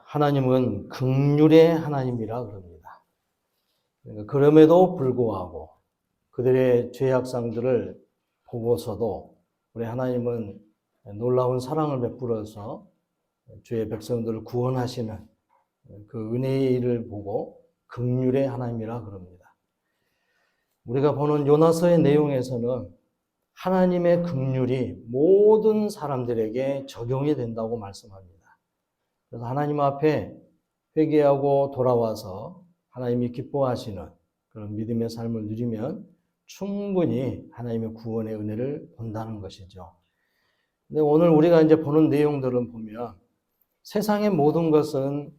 하나님은 긍휼의 하나님이라 그럽니다. 그럼에도 불구하고 그들의 죄악상들을 보고서도 우리 하나님은 놀라운 사랑을 베풀어서 주의 백성들을 구원하시는 그 은혜의 일을 보고 긍휼의 하나님이라 그럽니다. 우리가 보는 요나서의 내용에서는 하나님의 긍휼이 모든 사람들에게 적용이 된다고 말씀합니다. 그래서 하나님 앞에 회개하고 돌아와서 하나님이 기뻐하시는 그런 믿음의 삶을 누리면 충분히 하나님의 구원의 은혜를 본다는 것이죠. 근데 오늘 우리가 이제 보는 내용들은 보면 세상의 모든 것은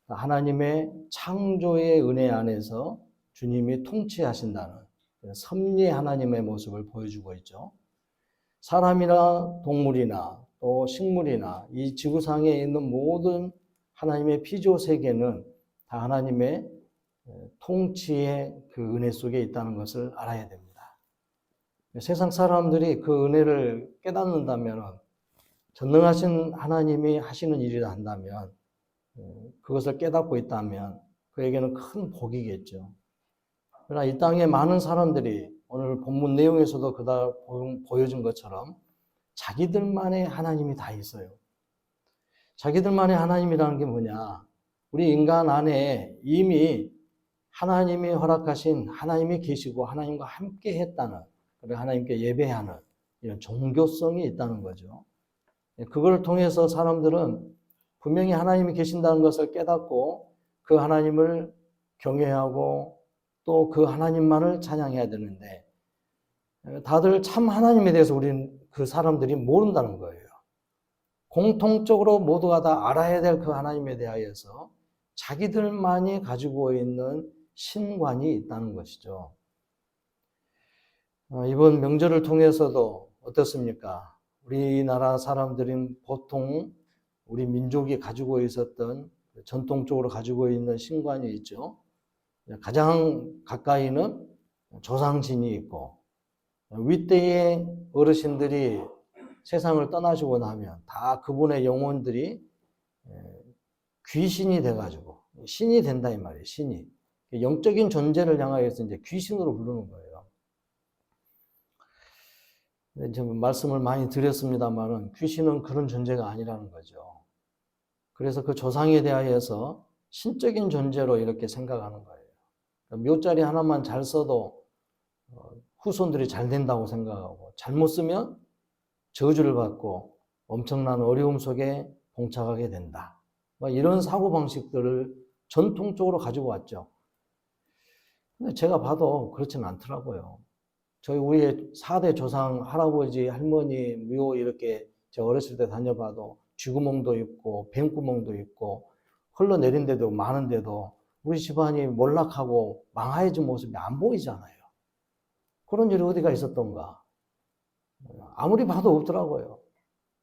하나님의 창조의 은혜 안에서 주님이 통치하신다는 섭리 하나님의 모습을 보여주고 있죠. 사람이나 동물이나 또 식물이나 이 지구상에 있는 모든 하나님의 피조 세계는 다 하나님의 통치의 그 은혜 속에 있다는 것을 알아야 됩니다. 세상 사람들이 그 은혜를 깨닫는다면, 전능하신 하나님이 하시는 일이라 한다면, 그것을 깨닫고 있다면 그에게는 큰 복이겠죠. 그러나 이 땅에 많은 사람들이 오늘 본문 내용에서도 그다 보여준 것처럼 자기들만의 하나님이 다 있어요. 자기들만의 하나님이라는 게 뭐냐? 우리 인간 안에 이미 하나님이 허락하신 하나님이 계시고 하나님과 함께 했다는, 그리고 하나님께 예배하는 이런 종교성이 있다는 거죠. 그걸 통해서 사람들은 분명히 하나님이 계신다는 것을 깨닫고 그 하나님을 경외하고 또 그 하나님만을 찬양해야 되는데, 다들 참 하나님에 대해서 우리는 그 사람들이 모른다는 거예요. 공통적으로 모두가 다 알아야 될 그 하나님에 대하여서 자기들만이 가지고 있는 신관이 있다는 것이죠. 이번 명절을 통해서도 어떻습니까? 우리나라 사람들은 보통 우리 민족이 가지고 있었던 전통적으로 가지고 있는 신관이 있죠. 가장 가까이는 조상신이 있고, 윗대의 어르신들이 세상을 떠나시고 나면 다 그분의 영혼들이 귀신이 돼가지고 신이 된다 이 말이에요. 신이 영적인 존재를 향하여서 이제 귀신으로 부르는 거예요. 지금 말씀을 많이 드렸습니다만은 귀신은 그런 존재가 아니라는 거죠. 그래서 그 조상에 대하여서 신적인 존재로 이렇게 생각하는 거예요. 묘자리 하나만 잘 써도 후손들이 잘 된다고 생각하고, 잘못 쓰면 저주를 받고 엄청난 어려움 속에 봉착하게 된다. 이런 사고방식들을 전통적으로 가지고 왔죠. 근데 제가 봐도 그렇지는 않더라고요. 우리의 4대 조상, 할아버지, 할머니, 묘 이렇게 제가 어렸을 때 다녀봐도 쥐구멍도 있고 뱀구멍도 있고 흘러내린 데도 많은데도 우리 집안이 몰락하고 망하여진 모습이 안 보이잖아요. 그런 일이 어디가 있었던가? 아무리 봐도 없더라고요.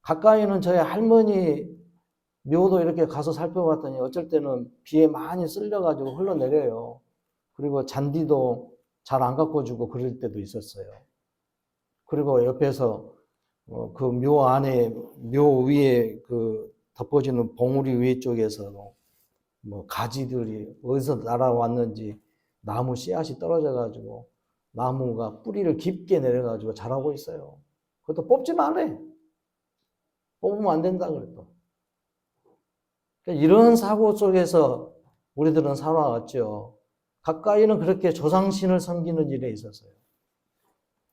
가까이는 저희 할머니 묘도 이렇게 가서 살펴봤더니 어쩔 때는 비에 많이 쓸려가지고 흘러내려요. 그리고 잔디도 잘 안 가꿔주고 그럴 때도 있었어요. 그리고 옆에서 그 묘 안에, 묘 위에 그 덮어지는 봉우리 위에 쪽에서 뭐 가지들이 어디서 날아왔는지 나무 씨앗이 떨어져가지고 나무가 뿌리를 깊게 내려가지고 자라고 있어요. 그것도 뽑지 말래. 뽑으면 안 된다 그랬어. 그러니까 이런 사고 속에서 우리들은 살아왔죠. 가까이는 그렇게 조상신을 섬기는 일에 있었어요.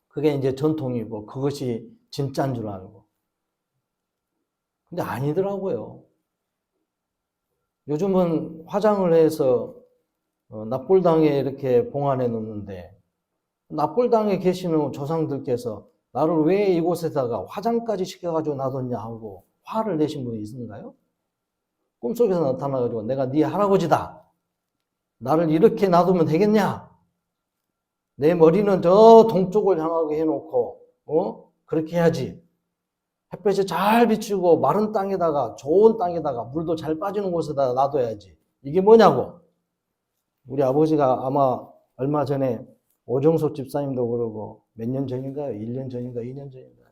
그게 이제 전통이고 그것이 진짜인 줄 알고. 근데 아니더라고요. 요즘은 화장을 해서 납골당에 이렇게 봉안해 놓는데, 납골당에 계시는 조상들께서 나를 왜 이곳에다가 화장까지 시켜가지고 놔뒀냐 하고 화를 내신 분이 있는가요? 꿈속에서 나타나가지고 내가 네 할아버지다. 나를 이렇게 놔두면 되겠냐? 내 머리는 저 동쪽을 향하게 해놓고 그렇게 해야지. 햇볕이 잘 비추고 마른 땅에다가, 좋은 땅에다가 물도 잘 빠지는 곳에다 놔둬야지. 이게 뭐냐고. 우리 아버지가 아마 얼마 전에 오정석 집사님도 그러고 몇 년 전인가요? 1년 전인가 2년 전인가요?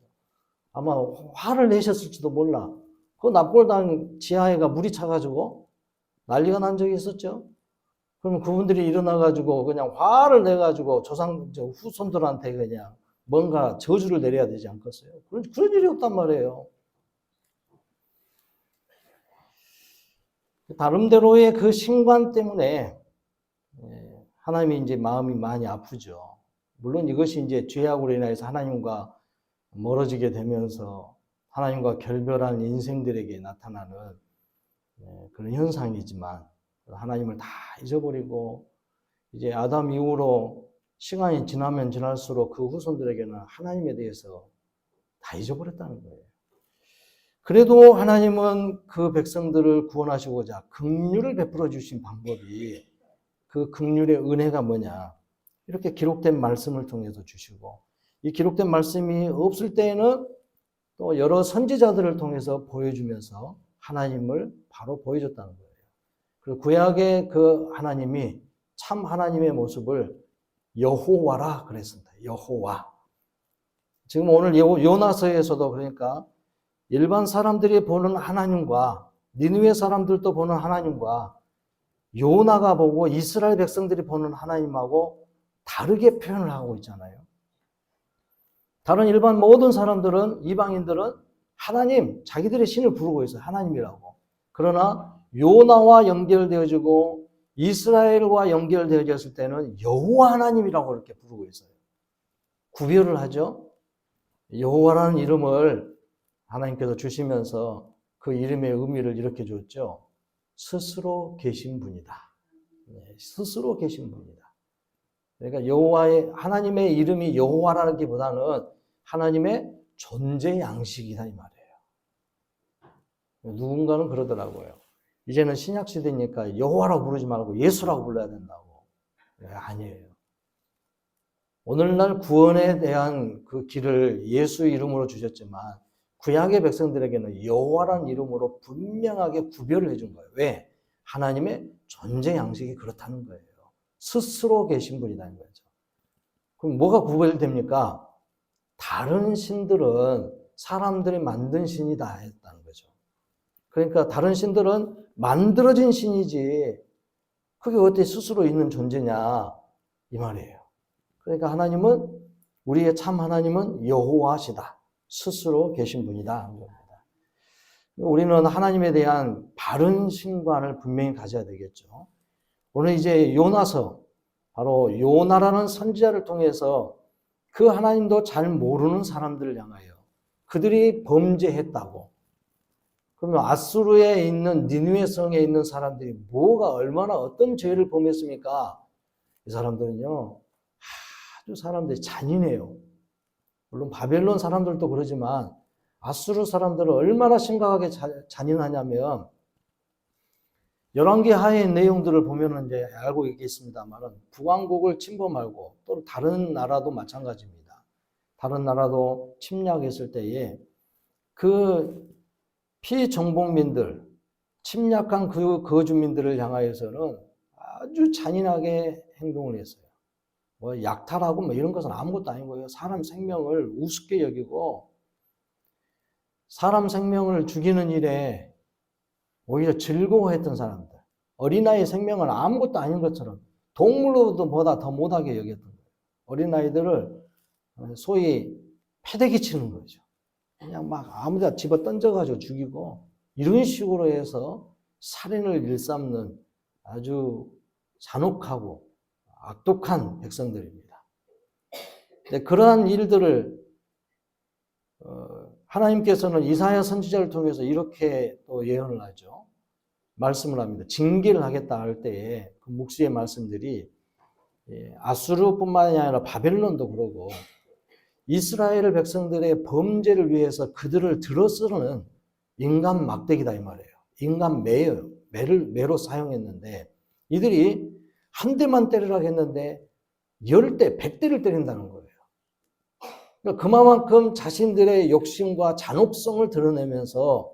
아마 화를 내셨을지도 몰라. 그 납골당 지하에가 물이 차가지고 난리가 난 적이 있었죠. 그럼 그분들이 일어나가지고 그냥 화를 내가지고 후손들한테 그냥 뭔가 저주를 내려야 되지 않겠어요? 그런 일이 없단 말이에요. 나름대로의 그 신관 때문에 하나님이 이제 마음이 많이 아프죠. 물론 이것이 이제 죄악으로 인해서 하나님과 멀어지게 되면서 하나님과 결별한 인생들에게 나타나는 그런 현상이지만 하나님을 다 잊어버리고 이제 아담 이후로 시간이 지나면 지날수록 그 후손들에게는 하나님에 대해서 다 잊어버렸다는 거예요. 그래도 하나님은 그 백성들을 구원하시고자 긍휼을 베풀어 주신 방법이 그 긍휼의 은혜가 뭐냐? 이렇게 기록된 말씀을 통해서 주시고 이 기록된 말씀이 없을 때에는 또 여러 선지자들을 통해서 보여주면서 하나님을 바로 보여줬다는 거예요. 그리고 구약의 그 하나님이 참 하나님의 모습을 여호와라 그랬습니다. 여호와. 지금 오늘 요나서에서도 그러니까 일반 사람들이 보는 하나님과 니느웨 사람들도 보는 하나님과 요나가 보고 이스라엘 백성들이 보는 하나님하고 다르게 표현을 하고 있잖아요. 다른 일반 모든 사람들은, 이방인들은 하나님, 자기들의 신을 부르고 있어요. 하나님이라고. 그러나 요나와 연결되어지고 이스라엘과 연결되어졌을 때는 여호와 하나님이라고 이렇게 부르고 있어요. 구별을 하죠. 여호와라는 이름을 하나님께서 주시면서 그 이름의 의미를 이렇게 줬죠. 스스로 계신 분이다. 스스로 계신 분이다. 그러니까 여호와의 하나님의 이름이 여호와라기보다는 하나님의 존재 양식이다 이 말이에요. 누군가는 그러더라고요. 이제는 신약 시대니까 여호와라고 부르지 말고 예수라고 불러야 된다고. 아니에요. 오늘날 구원에 대한 그 길을 예수 이름으로 주셨지만 구약의 백성들에게는 여호와라는 이름으로 분명하게 구별을 해준 거예요. 왜? 하나님의 존재 양식이 그렇다는 거예요. 스스로 계신 분이라는 거죠. 그럼 뭐가 구별됩니까? 다른 신들은 사람들이 만든 신이다 했다는 거죠. 그러니까 다른 신들은 만들어진 신이지 그게 어떻게 스스로 있는 존재냐 이 말이에요. 그러니까 하나님은 우리의 참 하나님은 여호와시다. 스스로 계신 분이다 하는 겁니다. 우리는 하나님에 대한 바른 신관을 분명히 가져야 되겠죠. 오늘 이제 요나서 바로 요나라는 선지자를 통해서 그 하나님도 잘 모르는 사람들을 향하여 그들이 범죄했다고. 그러면 아수르에 있는 니느웨 성에 있는 사람들이 뭐가 얼마나 어떤 죄를 범했습니까? 이 사람들은요 아주 사람들이 잔인해요. 물론 바벨론 사람들도 그러지만 아수르 사람들은 얼마나 심각하게 잔인하냐면 열왕기 하의 내용들을 보면 이제 알고 있겠습니다만은 북왕국을 침범하고 또 다른 나라도 마찬가지입니다. 다른 나라도 침략했을 때에 그 피정복민들, 침략한 그 거주민들을 향하여서는 아주 잔인하게 행동을 했어요. 뭐 약탈하고 뭐 이런 것은 아무것도 아니고요. 사람 생명을 우습게 여기고 사람 생명을 죽이는 일에 오히려 즐거워했던 사람들. 어린아이 생명은 아무것도 아닌 것처럼 동물로보다 더 못하게 여겼던 거예요. 어린아이들을 소위 패대기 치는 거죠. 그냥 막 아무데나 집어 던져가지고 죽이고 이런 식으로 해서 살인을 일삼는 아주 잔혹하고 악독한 백성들입니다. 근데 그러한 일들을 하나님께서는 이사야 선지자를 통해서 이렇게 또 예언을 하죠. 말씀을 합니다. 징계를 하겠다 할 때에 그 묵시의 말씀들이 아수르뿐만이 아니라 바벨론도 그러고 이스라엘 백성들의 범죄를 위해서 그들을 들어쓰는 인간 막대기다 이 말이에요. 인간 매로 사용했는데 이들이 한 대만 때리라고 했는데 10대, 100대를 때린다는 거예요. 그러니까 그만큼 자신들의 욕심과 잔혹성을 드러내면서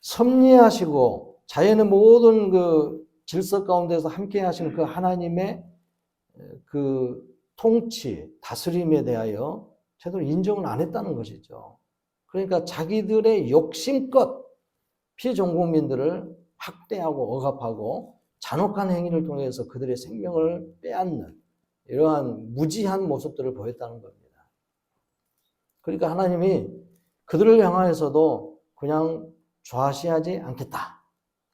섭리하시고 자연의 모든 그 질서 가운데서 함께 하시는 그 하나님의 그 통치, 다스림에 대하여 제대로 인정을 안 했다는 것이죠. 그러니까 자기들의 욕심껏 피종국민들을 학대하고 억압하고 잔혹한 행위를 통해서 그들의 생명을 빼앗는 이러한 무지한 모습들을 보였다는 겁니다. 그러니까 하나님이 그들을 향하여서도 그냥 좌시하지 않겠다.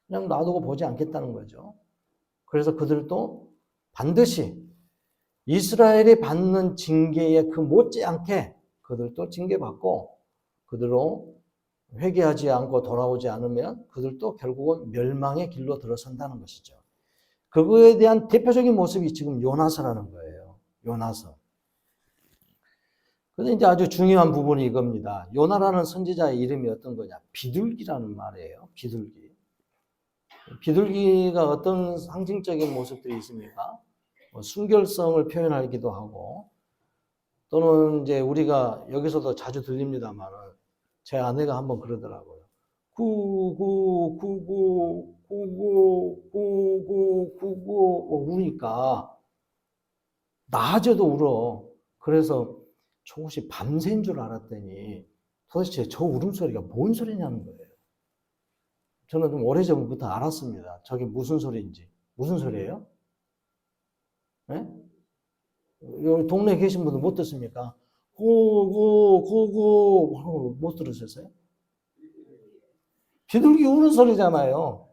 그냥 놔두고 보지 않겠다는 거죠. 그래서 그들도 반드시 이스라엘이 받는 징계에 그 못지않게 그들도 징계받고 그들로 회개하지 않고 돌아오지 않으면 그들도 결국은 멸망의 길로 들어선다는 것이죠. 그거에 대한 대표적인 모습이 지금 요나서라는 거예요. 요나서. 근데 이제 아주 중요한 부분이 이겁니다. 요나라는 선지자의 이름이 어떤 거냐? 비둘기라는 말이에요. 비둘기. 비둘기가 어떤 상징적인 모습들이 있습니까? 순결성을 표현하기도 하고, 또는 이제 우리가 여기서도 자주 들립니다만, 제 아내가 한번 그러더라고요. 구구, 구구, 구구, 구구, 구구, 우니까, 낮에도 울어. 그래서 조금씩 밤샌 줄 알았더니, 도대체 저 울음소리가 뭔 소리냐는 거예요. 저는 좀 오래전부터 알았습니다. 저게 무슨 소리인지. 무슨 소리예요? 네? 여기 동네에 계신 분들 못 듣습니까? 구구, 구구, 못 들으셨어요? 비둘기 우는 소리잖아요.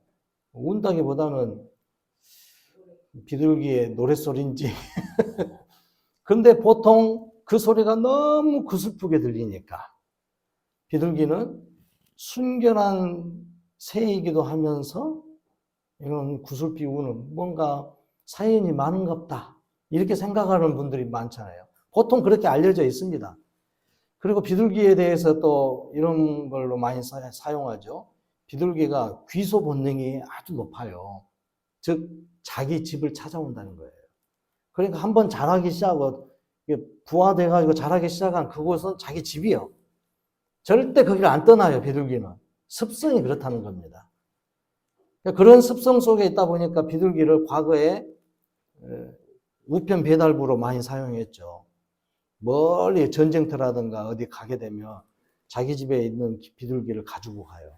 운다기보다는 비둘기의 노랫소리인지. 근데 보통 그 소리가 너무 구슬프게 들리니까 비둘기는 순결한 새이기도 하면서 이런 구슬피 우는 뭔가 사연이 많은가 보다 이렇게 생각하는 분들이 많잖아요. 보통 그렇게 알려져 있습니다. 그리고 비둘기에 대해서 또 이런 걸로 많이 사용하죠. 비둘기가 귀소 본능이 아주 높아요. 즉 자기 집을 찾아온다는 거예요. 그러니까 한번 자라기 시작하고 부화돼가지고 자라기 시작한 그곳은 자기 집이요. 절대 거기를 안 떠나요. 비둘기는 습성이 그렇다는 겁니다. 그런 습성 속에 있다 보니까 비둘기를 과거에 우편 배달부로 많이 사용했죠. 멀리 전쟁터라든가 어디 가게 되면 자기 집에 있는 비둘기를 가지고 가요.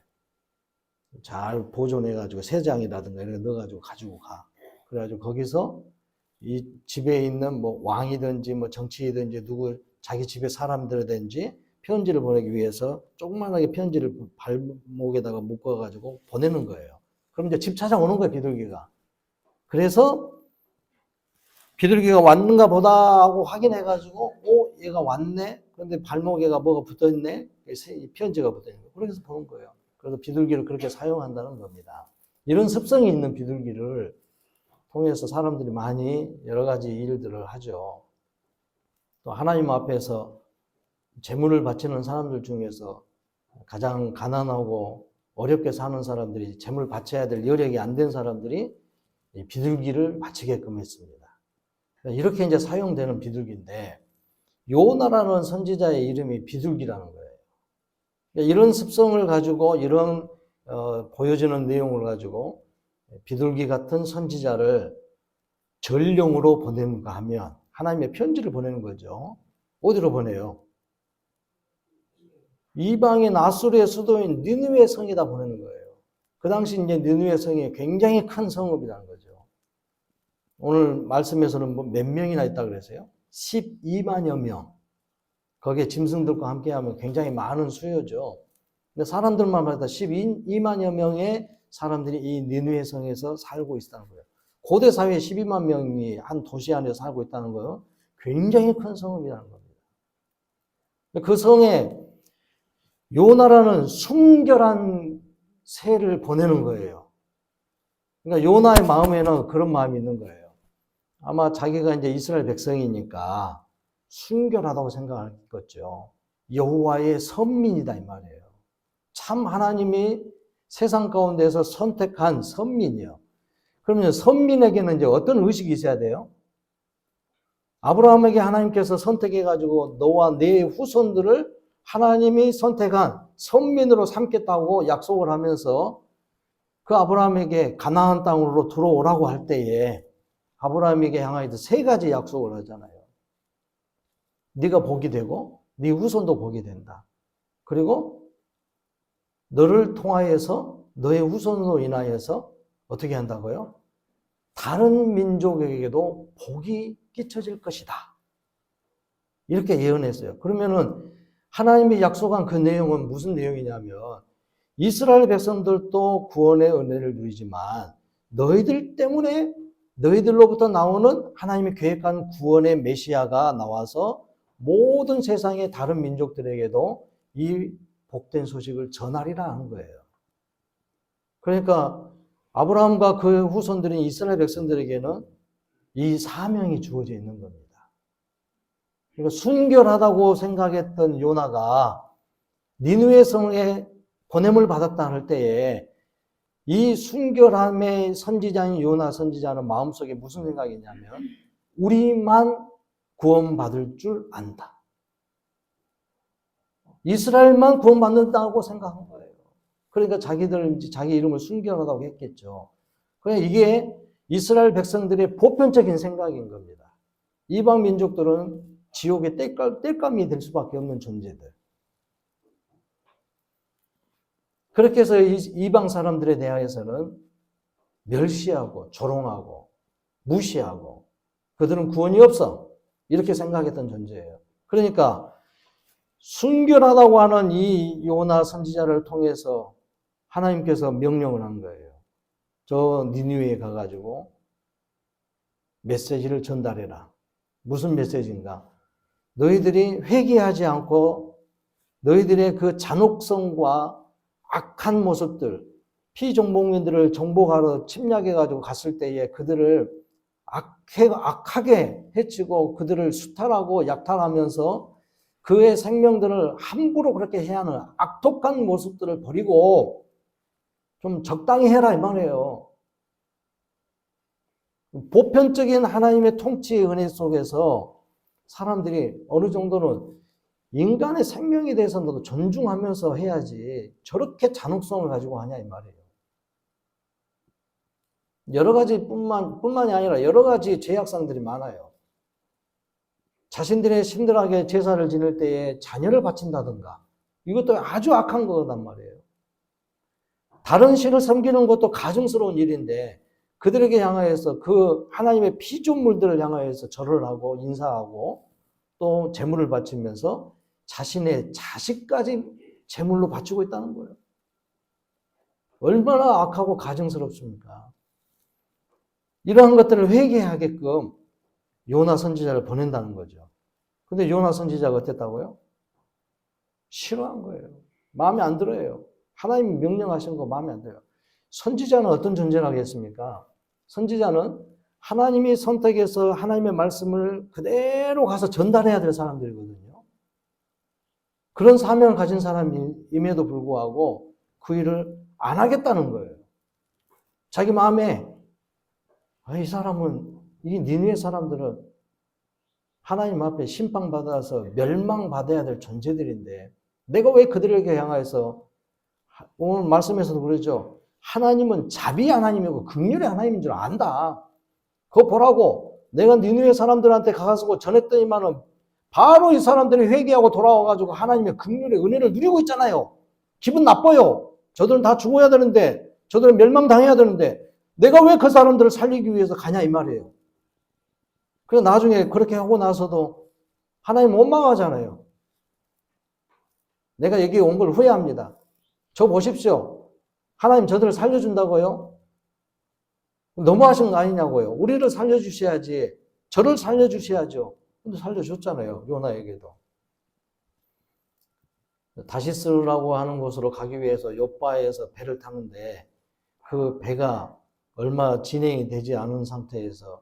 잘 보존해가지고 새장이라든가 이런 거 넣어가지고 가지고 가. 그래가지고 거기서 이 집에 있는 뭐 왕이든지 뭐 정치이든지 누구 자기 집에 사람들이든지 편지를 보내기 위해서 조그만하게 편지를 발목에다가 묶어가지고 보내는 거예요. 그럼 이제 집 찾아오는 거예요, 비둘기가. 그래서 비둘기가 왔는가 보다 하고 확인해가지고, 얘가 왔네? 그런데 발목에가 뭐가 붙어있네? 편지가 붙어있는 거예요. 그래서 보는 거예요. 그래서 비둘기를 그렇게 사용한다는 겁니다. 이런 습성이 있는 비둘기를 통해서 사람들이 많이 여러 가지 일들을 하죠. 또 하나님 앞에서 재물을 바치는 사람들 중에서 가장 가난하고 어렵게 사는 사람들이 재물 바쳐야 될 여력이 안 된 사람들이 비둘기를 바치게끔 했습니다. 이렇게 이제 사용되는 비둘기인데 요나라는 선지자의 이름이 비둘기라는 거예요. 이런 습성을 가지고 이런 보여지는 내용을 가지고 비둘기 같은 선지자를 전령으로 보내는가 하면 하나님의 편지를 보내는 거죠. 어디로 보내요? 이방인 아수르의 수도인 니느웨 성에다 보내는 거예요. 그 당시 이제 니느웨 성이 굉장히 큰 성읍이라는 거죠. 오늘 말씀에서는 뭐 몇 명이나 있다 그랬어요? 12만여 명. 거기에 짐승들과 함께하면 굉장히 많은 수요죠. 근데 사람들만 봐도 12만여 명의 사람들이 이 니느웨 성에서 살고 있다는 거예요. 고대 사회에 12만 명이 한 도시 안에 살고 있다는 거예요. 굉장히 큰 성읍이라는 겁니다. 그 성에 요나라는 순결한 새를 보내는 거예요. 그러니까 요나의 마음에는 그런 마음이 있는 거예요. 아마 자기가 이제 이스라엘 백성이니까 순결하다고 생각했겠죠. 여호와의 선민이다 이 말이에요. 참 하나님이 세상 가운데서 선택한 선민이요. 그러면 선민에게는 이제 어떤 의식이 있어야 돼요? 아브라함에게 하나님께서 선택해가지고 너와 네 후손들을 하나님이 선택한 선민으로 삼겠다고 약속을 하면서 그 아브라함에게 가나안 땅으로 들어오라고 할 때에 아브라함에게 향하여서 세 가지 약속을 하잖아요. 네가 복이 되고 네 후손도 복이 된다. 그리고 너를 통하여서 너의 후손으로 인하여서 어떻게 한다고요? 다른 민족에게도 복이 끼쳐질 것이다. 이렇게 예언했어요. 그러면은 하나님이 약속한 그 내용은 무슨 내용이냐면 이스라엘 백성들도 구원의 은혜를 누리지만 너희들 때문에 너희들로부터 나오는 하나님이 계획한 구원의 메시아가 나와서 모든 세상의 다른 민족들에게도 이 복된 소식을 전하리라 하는 거예요. 그러니까 아브라함과 그 후손들인 이스라엘 백성들에게는 이 사명이 주어져 있는 겁니다. 그러니까 순결하다고 생각했던 요나가 니느웨 성에 보냄을 받았다 할 때에 이 순결함의 선지자인 요나 선지자는 마음속에 무슨 생각이냐면 우리만 구원받을 줄 안다. 이스라엘만 구원받는다고 생각한 거예요. 그러니까 자기 이름을 순결하다고 했겠죠. 그러니까 이게 이스라엘 백성들의 보편적인 생각인 겁니다. 이방 민족들은 지옥의 땔감이 될 수밖에 없는 존재들. 그렇게 해서 이방 사람들에 대하여서는 멸시하고 조롱하고 무시하고 그들은 구원이 없어. 이렇게 생각했던 존재예요. 그러니까 순결하다고 하는 이 요나 선지자를 통해서 하나님께서 명령을 한 거예요. 저 니느웨에 가가지고 메시지를 전달해라. 무슨 메시지인가? 너희들이 회개하지 않고 너희들의 그 잔혹성과 악한 모습들, 피정복민들을 정복하러 침략해가지고 갔을 때에 그들을 악하게 해치고 그들을 수탈하고 약탈하면서 그의 생명들을 함부로 그렇게 해야 하는 악독한 모습들을 버리고 좀 적당히 해라 이 말이에요. 보편적인 하나님의 통치의 은혜 속에서 사람들이 어느 정도는 인간의 생명에 대해서도 존중하면서 해야지 저렇게 잔혹성을 가지고 하냐 이 말이에요. 여러 가지 뿐만이 아니라 여러 가지 죄악상들이 많아요. 자신들의 신들에게 제사를 지낼 때에 자녀를 바친다든가 이것도 아주 악한 거단 말이에요. 다른 신을 섬기는 것도 가증스러운 일인데 그들에게 향하여서 그 하나님의 피조물들을 향하여서 절을 하고 인사하고 또 제물을 바치면서 자신의 자식까지 제물로 바치고 있다는 거예요. 얼마나 악하고 가증스럽습니까? 이러한 것들을 회개하게끔 요나 선지자를 보낸다는 거죠. 근데 요나 선지자가 어땠다고요? 싫어한 거예요. 마음에 안 들어요. 하나님이 명령하신 거 마음에 안 들어요. 선지자는 어떤 존재라겠습니까? 선지자는 하나님이 선택해서 하나님의 말씀을 그대로 가서 전달해야 될 사람들이거든요. 그런 사명을 가진 사람임에도 불구하고 그 일을 안 하겠다는 거예요. 자기 마음에 이 사람은 이 니느웨 사람들은 하나님 앞에 심판받아서 멸망받아야 될 존재들인데 내가 왜 그들에게 향하여서 오늘 말씀에서도 그러죠. 하나님은 자비 하나님이고 긍휼의 하나님인 줄 안다. 그거 보라고 내가 니느웨 사람들한테 가서 전했더니만은 바로 이 사람들이 회개하고 돌아와가지고 하나님의 긍휼의 은혜를 누리고 있잖아요. 기분 나빠요. 저들은 다 죽어야 되는데 저들은 멸망당해야 되는데 내가 왜 그 사람들을 살리기 위해서 가냐 이 말이에요. 그래서 나중에 그렇게 하고 나서도 하나님 원망하잖아요. 내가 여기 온 걸 후회합니다. 저 보십시오. 하나님 저들을 살려준다고요? 너무하신 거 아니냐고요. 우리를 살려주셔야지. 저를 살려주셔야죠. 근데 살려줬잖아요. 요나에게도. 다시스라고 하는 곳으로 가기 위해서 요바에서 배를 타는데 그 배가 얼마 진행이 되지 않은 상태에서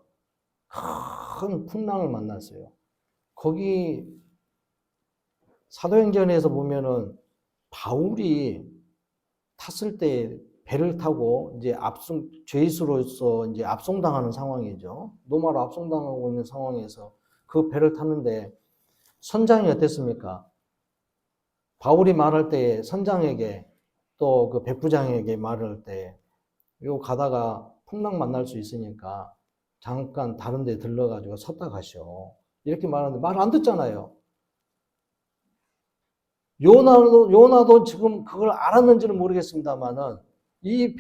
큰 풍랑을 만났어요. 거기 사도행전에서 보면은 바울이 탔을 때 배를 타고 이제 죄수로서 이제 압송당하는 상황이죠. 로마로 압송당하고 있는 상황에서 그 배를 탔는데 선장이 어땠습니까? 바울이 말할 때 선장에게 또 그 백부장에게 말할 때 이거 가다가 풍랑 만날 수 있으니까 잠깐 다른 데 들러가지고 섰다 가시오. 이렇게 말하는데 말 안 듣잖아요. 요나도 지금 그걸 알았는지는 모르겠습니다만은 이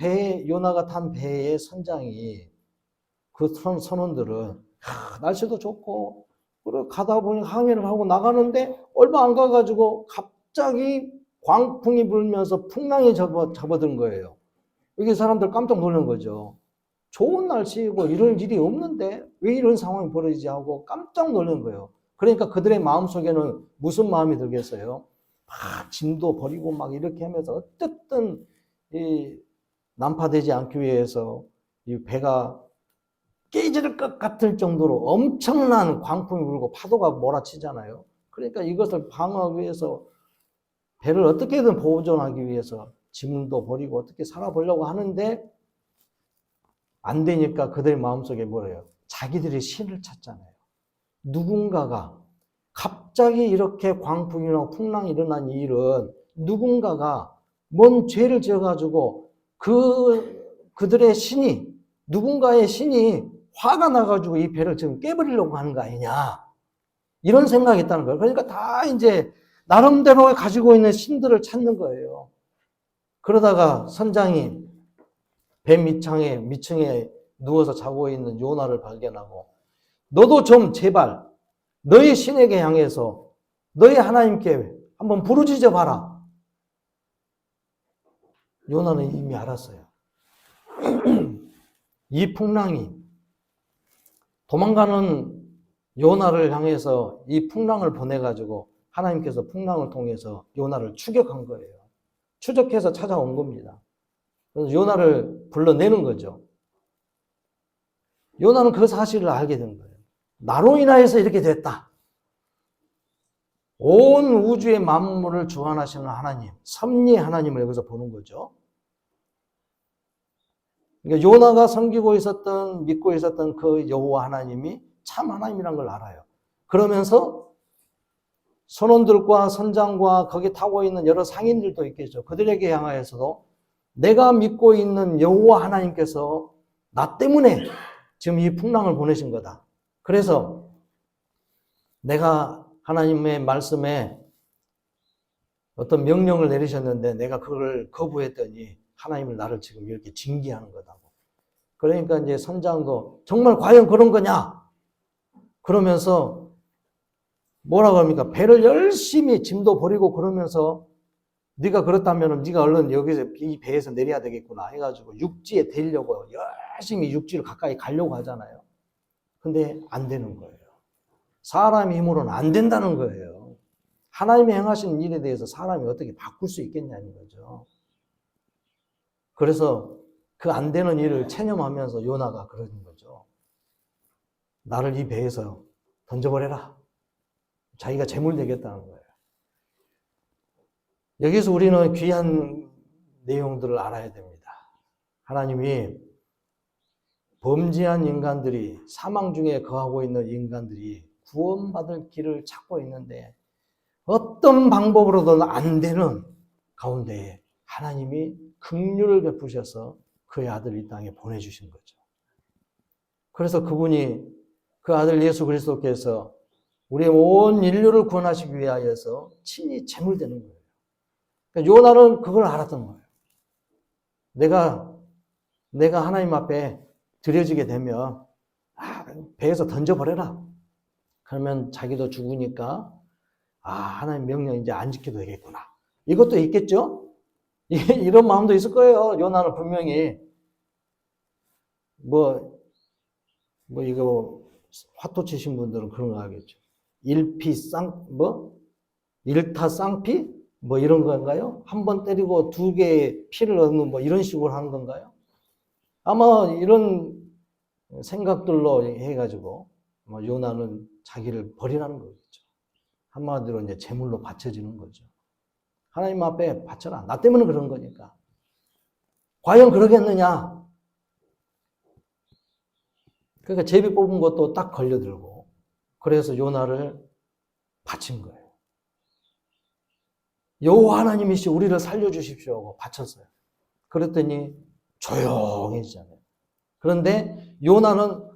요나가 탄 배의 선장이 그 선원들은 날씨도 좋고 그래 가다 보니 항해를 하고 나가는데 얼마 안 가가지고 갑자기 광풍이 불면서 풍랑이 접어든 거예요. 여기 사람들 깜짝 놀란 거죠. 좋은 날씨고 이럴 일이 없는데 왜 이런 상황이 벌어지지 하고 깜짝 놀란 거예요. 그러니까 그들의 마음속에는 무슨 마음이 들겠어요? 막 짐도 버리고 막 이렇게 하면서 어쨌든 이 난파되지 않기 위해서 이 배가 깨질 것 같을 정도로 엄청난 광풍이 불고 파도가 몰아치잖아요. 그러니까 이것을 방어하기 위해서 배를 어떻게든 보존하기 위해서 짐도 버리고 어떻게 살아보려고 하는데 안 되니까 그들의 마음속에 뭐래요? 자기들의 신을 찾잖아요. 누군가가 갑자기 이렇게 광풍이나 풍랑이 일어난 이 일은 누군가가 뭔 죄를 지어가지고 그들의 신이 누군가의 신이 화가 나가지고 이 배를 지금 깨버리려고 하는 거 아니냐 이런 생각이 있다는 거예요. 그러니까 다 이제 나름대로 가지고 있는 신들을 찾는 거예요. 그러다가 선장이 배 밑층에 누워서 자고 있는 요나를 발견하고 너도 좀 제발 너희 신에게 향해서 너희 하나님께 한번 부르짖어 봐라. 요나는 이미 알았어요. 이 풍랑이 도망가는 요나를 향해서 이 풍랑을 보내가지고 하나님께서 풍랑을 통해서 요나를 추격한 거예요. 추적해서 찾아온 겁니다. 그래서 요나를 불러내는 거죠. 요나는 그 사실을 알게 된 거예요. 나로 인하여서 이렇게 됐다. 온 우주의 만물을 주관하시는 하나님, 섭리의 하나님을 여기서 보는 거죠. 그러니까 요나가 섬기고 있었던, 믿고 있었던 그 여호와 하나님이 참 하나님이란 걸 알아요. 그러면서 선원들과 선장과 거기 타고 있는 여러 상인들도 있겠죠. 그들에게 향하여서도 내가 믿고 있는 여호와 하나님께서 나 때문에 지금 이 풍랑을 보내신 거다. 그래서 내가 하나님의 말씀에 어떤 명령을 내리셨는데 내가 그걸 거부했더니 하나님을 나를 지금 이렇게 징계하는 거다고. 그러니까 이제 선장도 정말 과연 그런 거냐? 그러면서 뭐라고 합니까? 배를 열심히 짐도 버리고 그러면서 네가 그렇다면 네가 얼른 여기서 이 배에서 내려야 되겠구나 해가지고 육지에 대려고 열심히 육지를 가까이 가려고 하잖아요. 근데 안 되는 거예요. 사람의 힘으로는 안 된다는 거예요. 하나님이 행하시는 일에 대해서 사람이 어떻게 바꿀 수 있겠냐는 거죠. 그래서 그 안 되는 일을 체념하면서 요나가 그러는 거죠. 나를 이 배에서 던져버려라. 자기가 재물 되겠다는 거예요. 여기서 우리는 귀한 내용들을 알아야 됩니다. 하나님이 범죄한 인간들이 사망 중에 거하고 있는 인간들이 구원받을 길을 찾고 있는데 어떤 방법으로든 안 되는 가운데 하나님이 긍휼을 베푸셔서 그의 아들 이 땅에 보내주신 거죠. 그래서 그분이 그 아들 예수 그리스도께서 우리의 온 인류를 구원하시기 위하여서 친히 제물되는 거예요. 그러니까 요나는 그걸 알았던 거예요. 내가 하나님 앞에 드려지게 되면 배에서 던져버려라. 그러면 자기도 죽으니까 하나님 명령 이제 안 지켜도 되겠구나. 이것도 있겠죠? 이런 마음도 있을 거예요. 요나는 분명히 이거 화토 치신 분들은 그런 거 하겠죠. 일타쌍피? 이런 건가요? 한 번 때리고 두 개의 피를 얻는 이런 식으로 하는 건가요? 아마 이런 생각들로 해가지고 요나는 자기를 버리라는 거겠죠. 한마디로 이제 제물로 바쳐지는 거죠. 하나님 앞에 바쳐라. 나 때문에 그런 거니까. 과연 그러겠느냐? 그러니까 제비 뽑은 것도 딱 걸려들고 그래서 요나를 바친 거예요. 여호와 하나님이시 우리를 살려주십시오 하고 바쳤어요. 그랬더니 조용해지잖아요. 그런데 요나는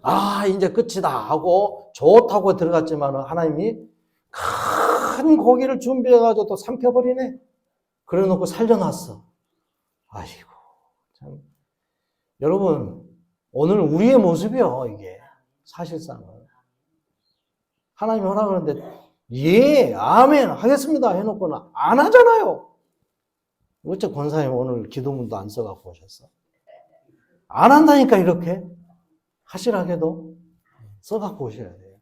이제 끝이다 하고 좋다고 들어갔지만 하나님이 큰 고기를 준비해가지고 또 삼켜버리네. 그래 놓고 살려놨어. 아이고, 참. 여러분, 오늘 우리의 모습이요, 이게. 사실상은. 하나님이 허락하는데, 예, 아멘, 하겠습니다 해놓고는 안 하잖아요. 어째 권사님 오늘 기도문도 안 써갖고 오셨어? 안 한다니까, 이렇게. 하시라게도 써갖고 오셔야 돼요.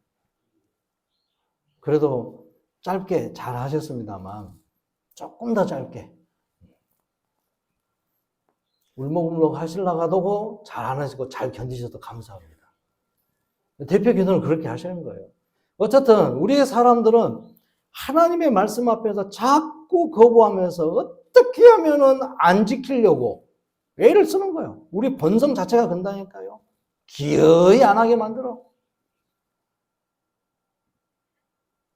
그래도 짧게 잘 하셨습니다만, 조금 더 짧게. 울먹울먹 하시려고 하고 잘 안 하시고 잘 견디셔도 감사합니다. 대표 기도는 그렇게 하시는 거예요. 어쨌든 우리의 사람들은 하나님의 말씀 앞에서 자꾸 거부하면서 어떻게 하면은 안 지키려고 애를 쓰는 거예요. 우리 본성 자체가 그런다니까요. 기어이 안 하게 만들어.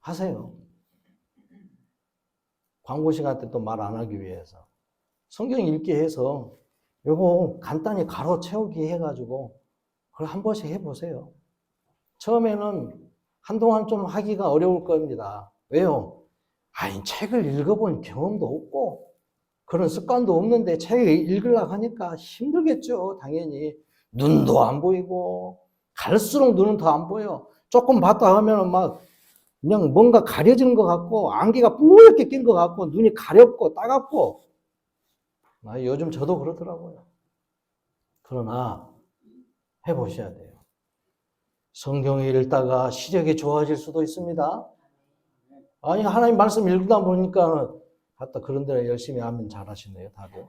하세요. 광고 시간 때 또 말 안 하기 위해서 성경 읽기 해서 요거 간단히 가로 채우기 해가지고 그걸 한 번씩 해보세요. 처음에는 한동안 좀 하기가 어려울 겁니다. 왜요? 아니, 책을 읽어본 경험도 없고 그런 습관도 없는데 책을 읽으려고 하니까 힘들겠죠. 당연히 눈도 안 보이고 갈수록 눈은 더 안 보여. 조금 봤다 하면은 막 그냥 뭔가 가려지는 것 같고 안개가 뿌옇게 낀 것 같고 눈이 가렵고 따갑고 요즘 저도 그러더라고요. 그러나 해보셔야 돼요. 성경을 읽다가 시력이 좋아질 수도 있습니다. 아니, 하나님 말씀 읽다 보니까 갖다 그런 데를 열심히 하면 잘하시네요, 다들.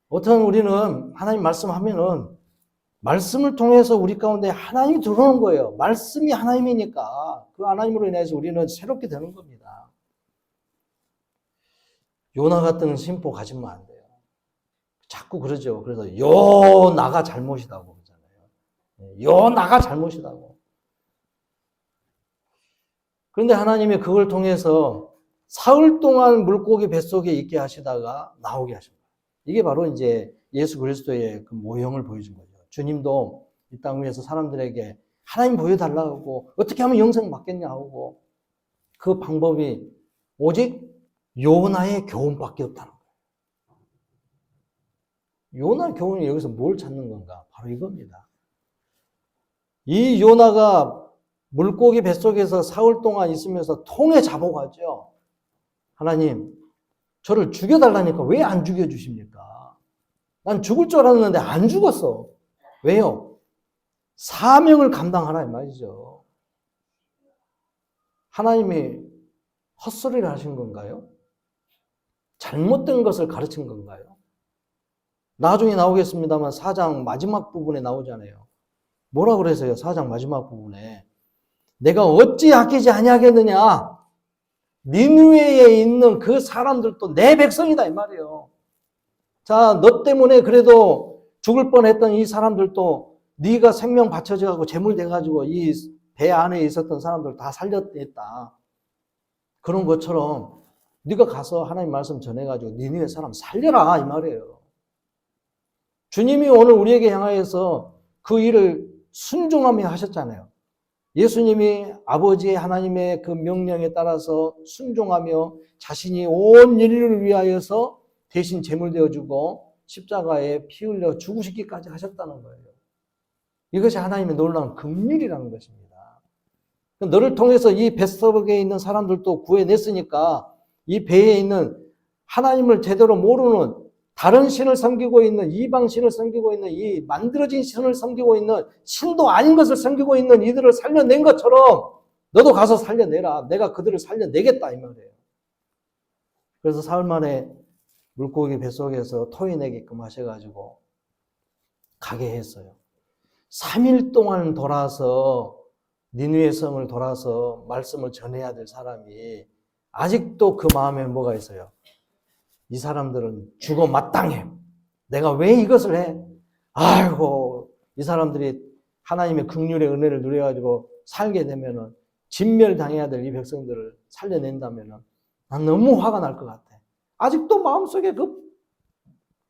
어떤 우리는 하나님 말씀하면은 말씀을 통해서 우리 가운데 하나님이 들어오는 거예요. 말씀이 하나님이니까 그 하나님으로 인해서 우리는 새롭게 되는 겁니다. 요나 같은 심보 가지면 안 돼요. 자꾸 그러죠. 그래서 요나가 잘못이다고 그러잖아요. 요나가 잘못이다고. 그런데 하나님이 그걸 통해서 사흘 동안 물고기 뱃속에 있게 하시다가 나오게 하십니다. 이게 바로 이제 예수 그리스도의 그 모형을 보여준 거죠. 주님도 이 땅 위에서 사람들에게 하나님 보여달라고 어떻게 하면 영생 받겠냐 하고 그 방법이 오직 요나의 교훈밖에 없다는 거예요. 요나 교훈이 여기서 뭘 찾는 건가? 바로 이겁니다. 이 요나가 물고기 뱃속에서 사흘 동안 있으면서 통에 자복하죠. 하나님, 저를 죽여달라니까 왜 안 죽여주십니까? 난 죽을 줄 알았는데 안 죽었어. 왜요? 사명을 감당하라 이 말이죠. 하나님이 헛소리를 하신 건가요? 잘못된 것을 가르친 건가요? 나중에 나오겠습니다만 4장 마지막 부분에 나오잖아요. 뭐라 그래서요? 4장 마지막 부분에 내가 어찌 아끼지 아니하겠느냐? 니느웨에 있는 그 사람들도 내 백성이다 이 말이에요. 자, 너 때문에 그래도 죽을 뻔했던 이 사람들도 네가 생명 바쳐져가지고 재물 돼가지고 이 배 안에 있었던 사람들 다 살렸다. 그런 것처럼 네가 가서 하나님 말씀 전해가지고 니느웨 사람 살려라 이 말이에요. 주님이 오늘 우리에게 향하여서 그 일을 순종하며 하셨잖아요. 예수님이 아버지의 하나님의 그 명령에 따라서 순종하며 자신이 온 인류를 위하여서 대신 제물 되어주고 십자가에 피 흘려 죽으시기까지 하셨다는 거예요. 이것이 하나님의 놀라운 긍휼이라는 것입니다. 너를 통해서 이 뱃속에 있는 사람들도 구해냈으니까 이 배에 있는 하나님을 제대로 모르는 다른 신을 섬기고 있는 이방 신을 섬기고 있는 이 만들어진 신을 섬기고 있는 신도 아닌 것을 섬기고 있는 이들을 살려낸 것처럼 너도 가서 살려내라. 내가 그들을 살려내겠다 이 말이에요. 그래서 사흘 만에 물고기 뱃속에서 토해내게끔 하셔가지고 가게 했어요. 3일 동안 돌아서 니느웨 성을 돌아서 말씀을 전해야 될 사람이 아직도 그 마음에 뭐가 있어요? 이 사람들은 죽어 마땅해. 내가 왜 이것을 해? 아이고, 이 사람들이 하나님의 긍휼의 은혜를 누려가지고 살게 되면은 진멸당해야 될 이 백성들을 살려낸다면은 난 너무 화가 날 것 같아. 아직도 마음속에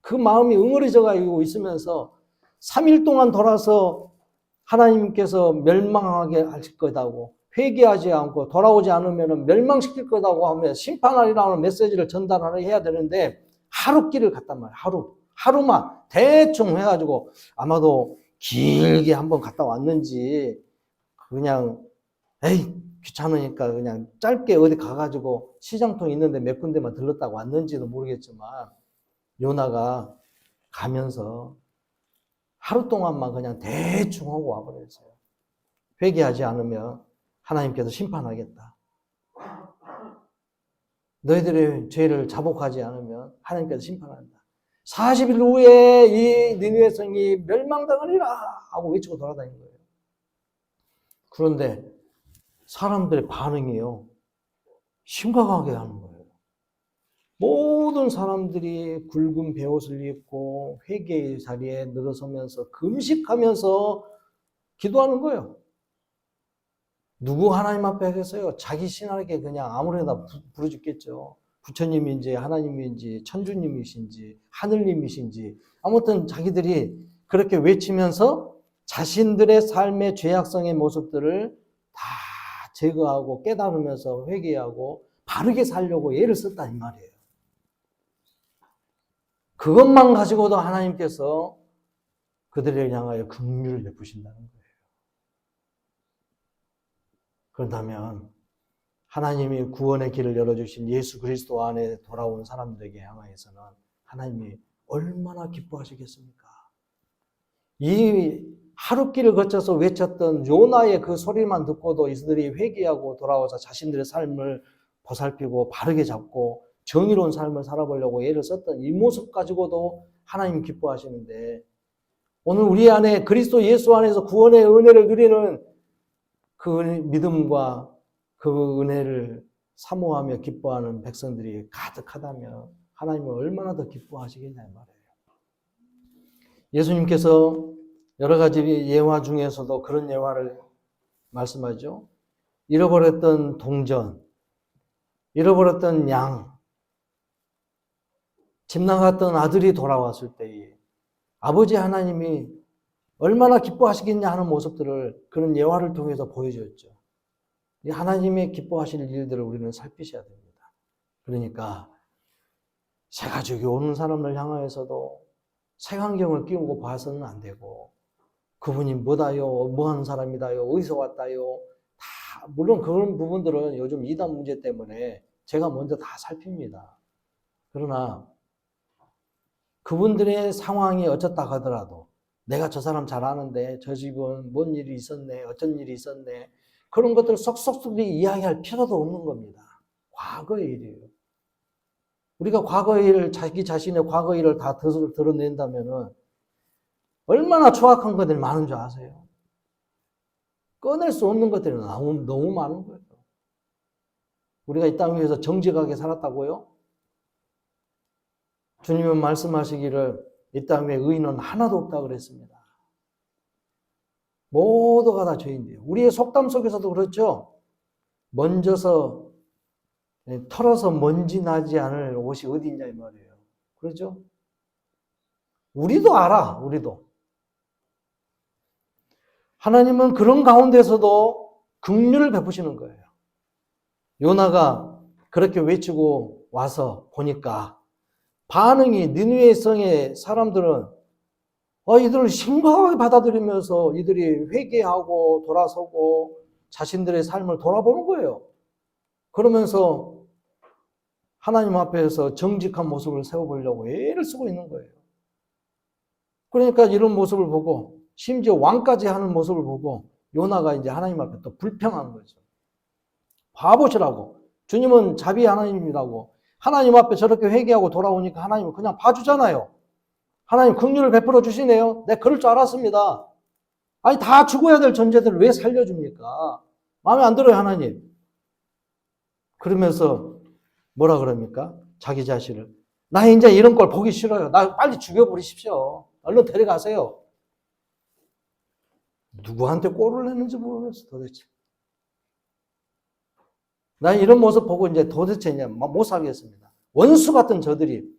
그 마음이 응어리져가지고 있으면서 3일 동안 돌아서 하나님께서 멸망하게 하실 거다고 회개하지 않고 돌아오지 않으면 멸망시킬 거다고 하며 심판하리라는 메시지를 전달해야 되는데 하루끼를 갔단 말이에요. 하루만 대충 해가지고 아마도 길게 한번 갔다 왔는지 그냥 에이 귀찮으니까 그냥 짧게 어디 가가지고 시장통 있는데 몇 군데만 들렀다고 왔는지도 모르겠지만 요나가 가면서 하루 동안만 그냥 대충 하고 와버렸어요. 회개하지 않으면 하나님께서 심판하겠다. 너희들의 죄를 자복하지 않으면 하나님께서 심판한다. 40일 후에 이 니느웨 성이 멸망당하리라 하고 외치고 돌아다닌 거예요. 그런데 사람들의 반응이요, 심각하게 하는 거예요. 모든 사람들이 굵은 베옷을 입고 회개의 자리에 늘어서면서 금식하면서 기도하는 거예요. 누구 하나님 앞에 하겠어요? 자기 신하에게 그냥 아무래나 부르짖겠죠. 부처님인지 하나님인지 천주님이신지 하늘님이신지 아무튼 자기들이 그렇게 외치면서 자신들의 삶의 죄악성의 모습들을 다 제거하고 깨달으면서 회개하고 바르게 살려고 애를 썼다 이 말이에요. 그것만 가지고도 하나님께서 그들을 향하여 긍휼을 베푸신다는 거예요. 그렇다면 하나님이 구원의 길을 열어주신 예수 그리스도 안에 돌아온 사람들에게 향하여서는 하나님이 얼마나 기뻐하시겠습니까? 이 하루길을 거쳐서 외쳤던 요나의 그 소리만 듣고도 이들이 회개하고 돌아와서 자신들의 삶을 보살피고 바르게 잡고 정의로운 삶을 살아보려고 애를 썼던 이 모습 가지고도 하나님 기뻐하시는데, 오늘 우리 안에 그리스도 예수 안에서 구원의 은혜를 누리는 그 믿음과 그 은혜를 사모하며 기뻐하는 백성들이 가득하다면 하나님은 얼마나 더 기뻐하시겠냐 말이에요. 예수님께서 여러 가지 예화 중에서도 그런 예화를 말씀하죠. 잃어버렸던 동전, 잃어버렸던 양, 집 나갔던 아들이 돌아왔을 때에 아버지 하나님이 얼마나 기뻐하시겠냐 하는 모습들을 그런 예화를 통해서 보여줬죠. 이 하나님의 기뻐하실 일들을 우리는 살피셔야 됩니다. 그러니까 새 가족이 오는 사람을 향하여서도 색안경을 끼우고 봐서는 안 되고, 그분이 뭐다요, 뭐하는 사람이다요, 어디서 왔다요, 다 물론 그런 부분들은 요즘 이단 문제 때문에 제가 먼저 다 살핍니다. 그러나 그분들의 상황이 어쩌다 하더라도 내가 저 사람 잘 아는데 저 집은 뭔 일이 있었네, 어쩐 일이 있었네, 그런 것들을 쏙쏙쏙 이야기할 필요도 없는 겁니다. 과거의 일이에요. 우리가 과거의 일을, 자기 자신의 과거 일을 다 드러낸다면은 얼마나 추악한 것들이 많은 줄 아세요? 꺼낼 수 없는 것들이 너무 많은 거예요. 우리가 이 땅 위에서 정직하게 살았다고요? 주님은 말씀하시기를 이 땅 위에 의인은 하나도 없다고 그랬습니다. 모두가 다 죄인이에요. 우리의 속담 속에서도 그렇죠. 먼저서 털어서 먼지 나지 않을 옷이 어디 있냐 이 말이에요. 그렇죠? 우리도 알아, 우리도. 하나님은 그런 가운데서도 긍휼을 베푸시는 거예요. 요나가 그렇게 외치고 와서 보니까 반응이, 니느웨 성의 사람들은 이들을 심각하게 받아들이면서 이들이 회개하고 돌아서고 자신들의 삶을 돌아보는 거예요. 그러면서 하나님 앞에서 정직한 모습을 세워보려고 애를 쓰고 있는 거예요. 그러니까 이런 모습을 보고, 심지어 왕까지 하는 모습을 보고 요나가 이제 하나님 앞에 또 불평한 거죠. 봐보시라고. 주님은 자비 하나님이라고. 하나님 앞에 저렇게 회개하고 돌아오니까 하나님은 그냥 봐주잖아요. 하나님 긍휼을 베풀어 주시네요. 네, 그럴 줄 알았습니다. 아니, 다 죽어야 될 존재들을 왜 살려줍니까? 마음에 안 들어요, 하나님. 그러면서 뭐라 그럽니까? 자기 자신을. 나 이제 이런 걸 보기 싫어요. 나 빨리 죽여버리십시오. 얼른 데려가세요. 누구한테 꼴을 냈는지 모르겠어, 도대체. 나 이런 모습 보고 이제 도대체 이제 못 살겠습니다. 원수 같은 저들이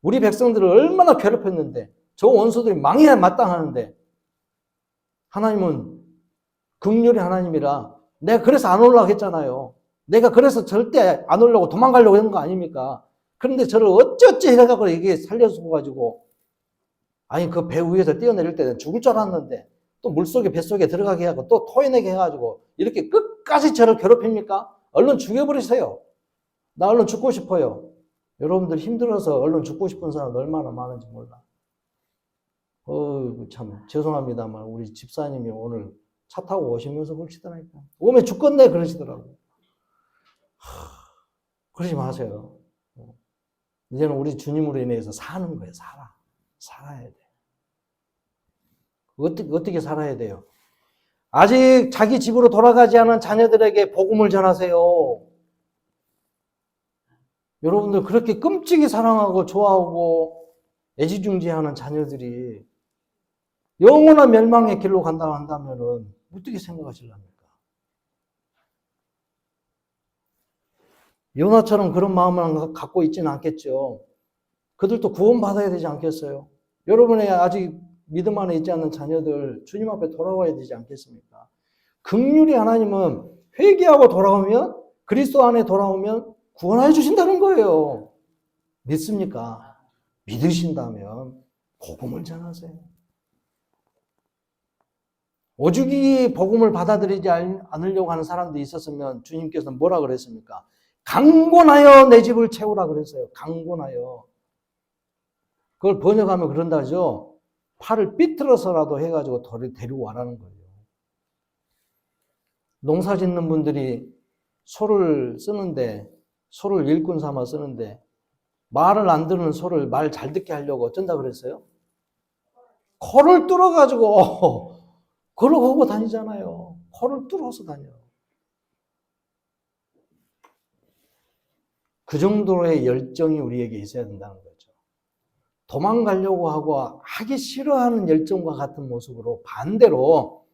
우리 백성들을 얼마나 괴롭혔는데, 저 원수들이 망해야 마땅하는데, 하나님은 긍휼의 하나님이라 내가 그래서 안 오려고 했잖아요. 내가 그래서 절대 안 오려고 도망가려고 했는 거 아닙니까? 그런데 저를 어찌어찌 해가지고 이게 살려주고 아니 그 배 위에서 뛰어내릴 때는 죽을 줄 알았는데 또 물속에 뱃속에 들어가게 하고 또 토해내게 해가지고 이렇게 끝까지 저를 괴롭힙니까? 얼른 죽여버리세요. 나 얼른 죽고 싶어요. 여러분들 힘들어서 얼른 죽고 싶은 사람 얼마나 많은지 몰라. 참 죄송합니다만 우리 집사님이 오늘 차 타고 오시면서 그러시더라니까. 오면 죽겠네 그러시더라고. 그러지 마세요. 이제는 우리 주님으로 인해서 사는 거예요. 살아야 돼. 어떻게 살아야 돼요? 아직 자기 집으로 돌아가지 않은 자녀들에게 복음을 전하세요. 여러분들 그렇게 끔찍이 사랑하고 좋아하고 애지중지하는 자녀들이 영원한 멸망의 길로 간다고 한다면은 어떻게 생각하실랍니까? 요나처럼 그런 마음을 갖고 있지는 않겠죠. 그들도 구원받아야 되지 않겠어요? 여러분의 아직 믿음 안에 있지 않는 자녀들 주님 앞에 돌아와야 되지 않겠습니까? 긍휼히 하나님은 회개하고 돌아오면 그리스도 안에 돌아오면 구원해 주신다는 거예요. 믿습니까? 믿으신다면 복음을 전하세요. 오죽이 복음을 받아들이지 않으려고 하는 사람들이 있었으면 주님께서는 뭐라 그랬습니까? 강권하여 내 집을 채우라 그랬어요. 강권하여. 그걸 번역하면 그런다죠. 팔을 삐뚤어서라도 해가지고 데리고 와라는 거예요. 농사 짓는 분들이 소를 쓰는데, 소를 일꾼 삼아 쓰는데, 말을 안 듣는 소를 말 잘 듣게 하려고 어쩐다 그랬어요? 코를 뚫어가지고, 걸어가고 다니잖아요. 코를 뚫어서 다녀요. 그 정도의 열정이 우리에게 있어야 된다는 거죠. 도망가려고 하고 하기 싫어하는 열정과 같은 모습으로 반대로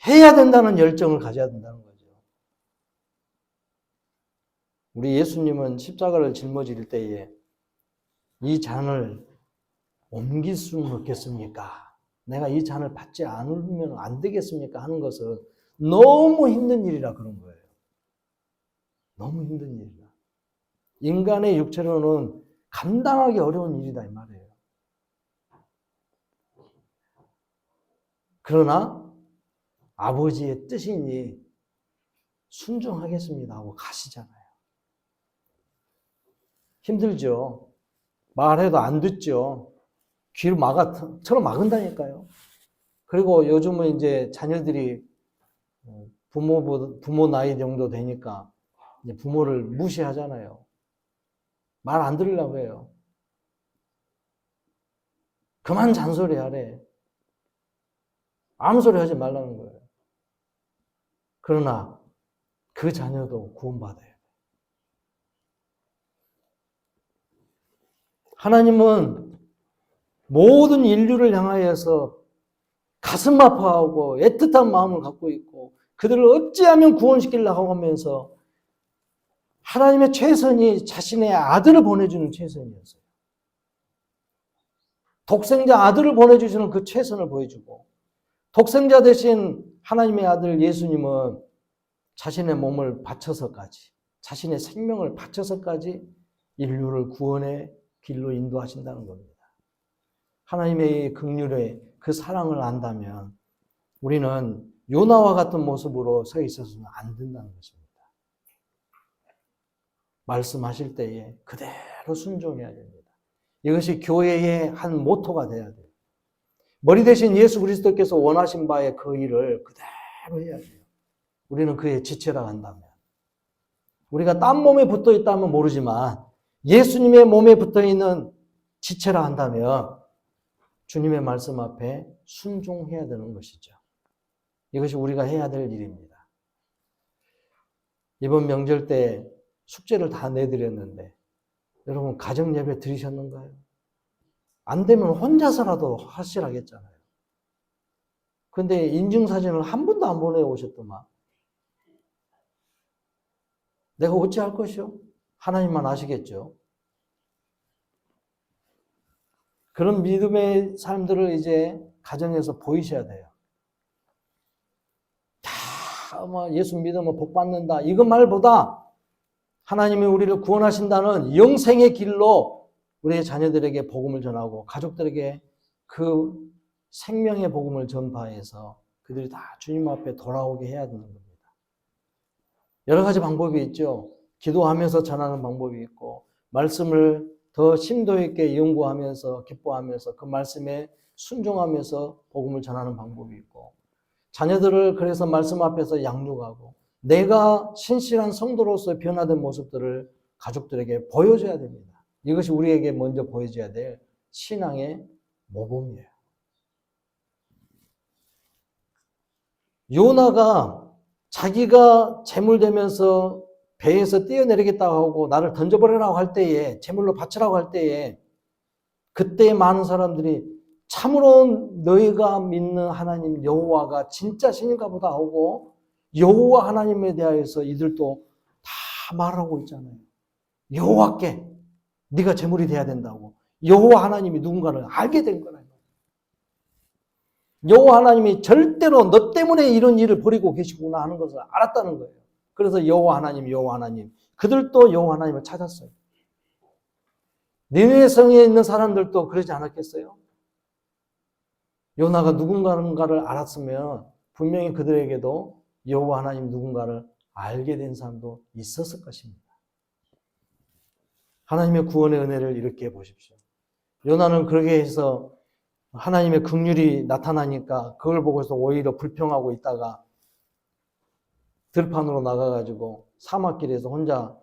해야 된다는 열정을 가져야 된다는 거죠. 우리 예수님은 십자가를 짊어질 때에 이 잔을 옮길 수는 없겠습니까? 내가 이 잔을 받지 않으면 안 되겠습니까? 하는 것은 너무 힘든 일이라 그런 거예요. 너무 힘든 일이라. 인간의 육체로는 감당하기 어려운 일이다 이 말이에요. 그러나 아버지의 뜻이니 순종하겠습니다 하고 가시잖아요. 힘들죠. 말해도 안 듣죠. 귀를 막은다니까요. 그리고 요즘은 이제 자녀들이 부모 나이 정도 되니까 이제 부모를 무시하잖아요. 말 안 들으려고 해요. 그만 잔소리 하래. 아무 소리 하지 말라는 거예요. 그러나 그 자녀도 구원받아요. 하나님은 모든 인류를 향하여서 가슴 아파하고 애틋한 마음을 갖고 있고 그들을 어찌하면 구원시키려고 하면서 하나님의 최선이 자신의 아들을 보내주는 최선이었어요. 독생자 아들을 보내주시는 그 최선을 보여주고 독생자 대신 하나님의 아들 예수님은 자신의 몸을 바쳐서까지 자신의 생명을 바쳐서까지 인류를 구원의 길로 인도하신다는 겁니다. 하나님의 긍휼의 그 사랑을 안다면 우리는 요나와 같은 모습으로 서 있어서는 안 된다는 것입니다. 말씀하실 때에 그대로 순종해야 됩니다. 이것이 교회의 한 모토가 돼야 돼요. 머리 대신 예수 그리스도께서 원하신 바의 그 일을 그대로 해야 돼요. 우리는 그의 지체라 한다면. 우리가 딴 몸에 붙어 있다면 모르지만 예수님의 몸에 붙어 있는 지체라 한다면 주님의 말씀 앞에 순종해야 되는 것이죠. 이것이 우리가 해야 될 일입니다. 이번 명절 때 숙제를 다 내드렸는데 여러분 가정 예배 드리셨는가요? 안 되면 혼자서라도 하시라겠잖아요. 근데 인증사진을 한 번도 안 보내오셨더만. 내가 어찌할 것이요? 하나님만 아시겠죠. 그런 믿음의 삶들을 이제 가정에서 보이셔야 돼요. 다 예수 믿으면 복 받는다. 이것 말보다 하나님이 우리를 구원하신다는 영생의 길로 우리의 자녀들에게 복음을 전하고 가족들에게 그 생명의 복음을 전파해서 그들이 다 주님 앞에 돌아오게 해야 되는 겁니다. 여러 가지 방법이 있죠. 기도하면서 전하는 방법이 있고 말씀을 더 심도 있게 연구하면서 기뻐하면서 그 말씀에 순종하면서 복음을 전하는 방법이 있고 자녀들을 그래서 말씀 앞에서 양육하고 내가 신실한 성도로서 변화된 모습들을 가족들에게 보여줘야 됩니다. 이것이 우리에게 먼저 보여줘야 될 신앙의 모범이에요. 요나가 자기가 재물되면서 배에서 뛰어내리겠다고 하고 나를 던져버리라고 할 때에 재물로 바치라고 할 때에 그때 많은 사람들이 참으로 너희가 믿는 하나님 여호와가 진짜 신인가 보다 하고 여호와 하나님에 대하여서 이들도 다 말하고 있잖아요. 여호와께 네가 재물이 돼야 된다고. 여호와 하나님이 누군가를 알게 된 거라. 여호와 하나님이 절대로 너 때문에 이런 일을 벌이고 계시구나 하는 것을 알았다는 거예요. 그래서 여호와 하나님 그들도 여호와 하나님을 찾았어요. 니느웨 성에 있는 사람들도 그러지 않았겠어요? 요나가 누군가를 알았으면 분명히 그들에게도 여호와 하나님 누군가를 알게 된 사람도 있었을 것입니다. 하나님의 구원의 은혜를 이렇게 보십시오. 요나는 그렇게 해서 하나님의 긍휼이 나타나니까 그걸 보고서 오히려 불평하고 있다가 들판으로 나가가지고 사막길에서 혼자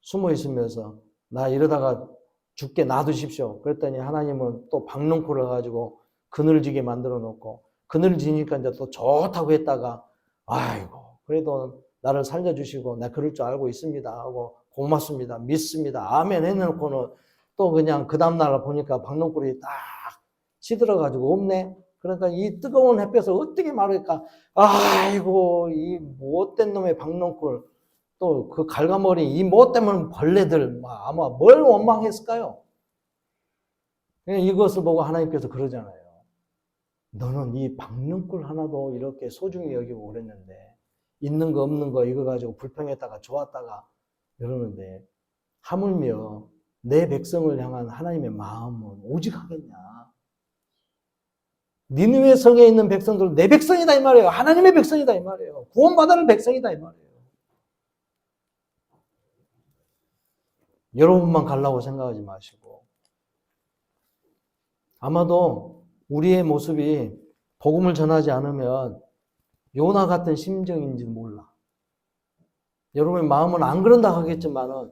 숨어 있으면서 나 이러다가 죽게 놔두십시오. 그랬더니 하나님은 또 박넝쿨을 가지고 그늘지게 만들어 놓고 그늘지니까 이제 또 좋다고 했다가 아이고 그래도 나를 살려주시고 나 그럴 줄 알고 있습니다 하고 고맙습니다 믿습니다 아멘 해놓고는 또 그냥 그 다음날 보니까 박넝쿨이 딱 시들어가지고 없네. 그러니까 이 뜨거운 햇볕을 어떻게 말할까 아이고 이 못된 놈의 박넝쿨 또 그 갉아머리 이 못되면 벌레들 아마 뭘 원망했을까요? 이것을 보고 하나님께서 그러잖아요. 너는 이 박넝쿨 하나도 이렇게 소중히 여기고 그랬는데 있는 거 없는 거 이거 가지고 불평했다가 좋았다가 이러는데 하물며 내 백성을 향한 하나님의 마음은 오직 하겠냐. 니느웨 성에 있는 백성들은 내 백성이다 이 말이에요. 하나님의 백성이다 이 말이에요. 구원받을 백성이다 이 말이에요. 여러분만 가려고 생각하지 마시고 아마도 우리의 모습이 복음을 전하지 않으면 요나 같은 심정인지 몰라. 여러분의 마음은 안 그런다 하겠지만은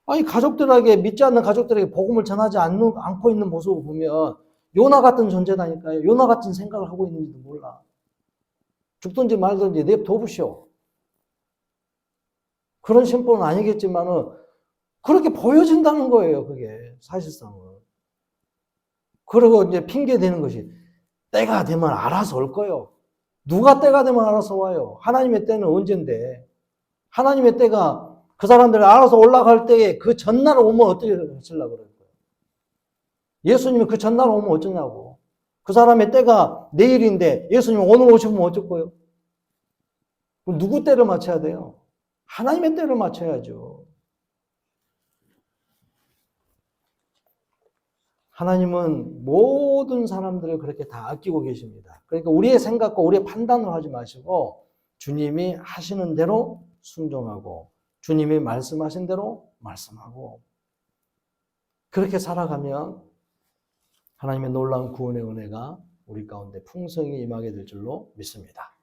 아니 가족들에게 믿지 않는 가족들에게 복음을 전하지 않고 있는 모습을 보면 요나 같은 존재다니까요. 요나 같은 생각을 하고 있는지도 몰라. 죽든지 말든지 냅둬보시오. 그런 심보는 아니겠지만은 그렇게 보여진다는 거예요. 그게 사실상은. 그리고 이제 핑계 대는 것이 때가 되면 알아서 올 거예요. 누가 때가 되면 알아서 와요. 하나님의 때는 언젠데 하나님의 때가 그 사람들이 알아서 올라갈 때에 그 전날 오면 어떻게 하시려고 그래요? 예수님이 그 전날 오면 어쩌냐고. 그 사람의 때가 내일인데 예수님 오늘 오시면 어쩔 거예요? 그럼 누구 때를 맞춰야 돼요? 하나님의 때를 맞춰야죠. 하나님은 모든 사람들을 그렇게 다 아끼고 계십니다. 그러니까 우리의 생각과 우리의 판단을 하지 마시고 주님이 하시는 대로 순종하고 주님이 말씀하신 대로 말씀하고 그렇게 살아가면 하나님의 놀라운 구원의 은혜가 우리 가운데 풍성히 임하게 될 줄로 믿습니다.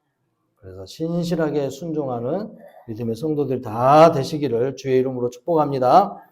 그래서 신실하게 순종하는 믿음의 성도들 다 되시기를 주의 이름으로 축복합니다.